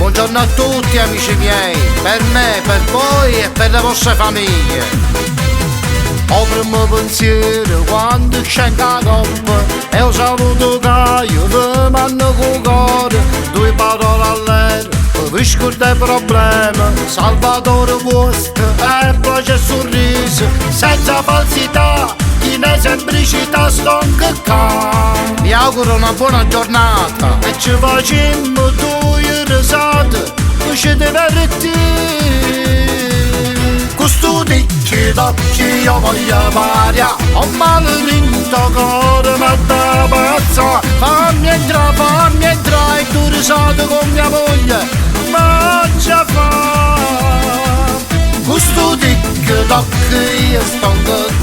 Buongiorno a tutti amici miei, per me, per voi e per le vostre famiglie. Ho primo pensiero quando scende la coppa e un saluto che io vi mando con cuore. Due parole all'aria, vi scordo i problemi, Salvatore vostro e pace e sorriso, senza falsità, in semplicità sto qua. Vi auguro una buona giornata e ci facciamo due risate, ci divertire. Questo ticchi d'occhi io voglio varia, ho male dentro cuore ma da pazza. Fammi entrare e tu risate con mia moglie, ma già fa. Questo ticchi d'occhi io sto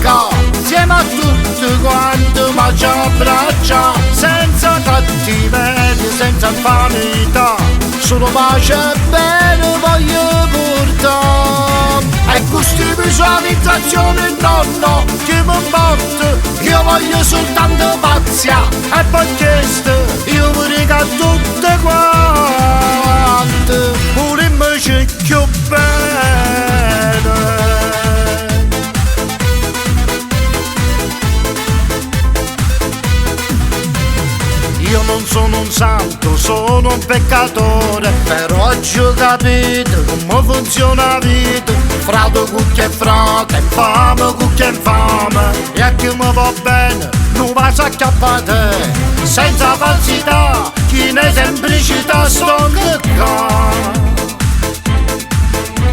qua, insieme a tutti quanti ma ci abbraccia, senza cattiveria, senza infamità, solo pace e bene voglio portare. E questa visualizzazione no, che mi porta, io voglio soltanto pazia, e poi questo io mi regalo tutte quante, pure mi cerchio bene. Io non sono un santo, sono un peccatore, però oggi ho capito come funziona la vita. Frate cucchia e frate, infame cucchia e infame, e a chi mi va bene non va a acchiappare, senza falsità, chi ne semplicità sto qua.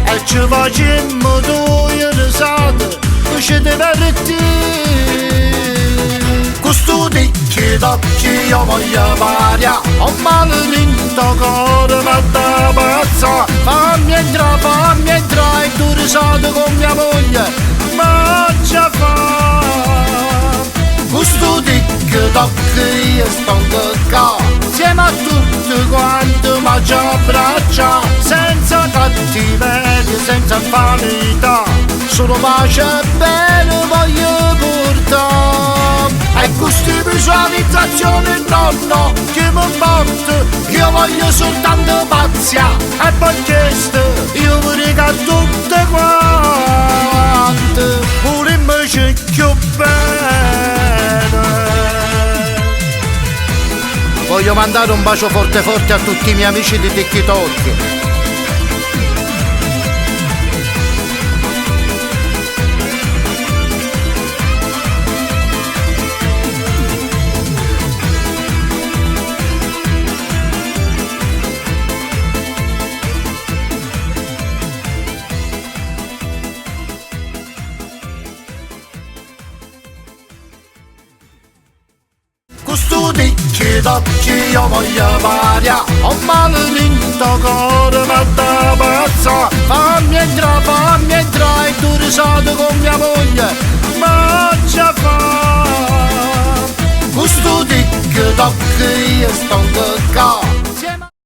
E ci facciamo due risate, ci divertire. Questo ticchi d'occhi io voglio varia, ho male dentro cuore ma da pazza. Fammi entrare e tu risate con mia moglie, ma già fa. Questo ticchi d'occhi io sto qua, insieme a tutti quanti ma ci abbraccia, senza cattiveria, senza infamità, solo pace e bene voglio portare. E questa visualizzazione no, che mi porta, io voglio soltanto pazia, e poi questo io mi regalo tutte quante, pure mi cerchio bene. Voglio mandare un bacio forte forte a tutti i miei amici di TikTok. Questo ticchi d'occhi io voglio varia, ho male dentro cuore ma da pazza. Fammi entrare e tu risate con mia moglie, ma già fa. Questo ticchi d'occhi io sto qua,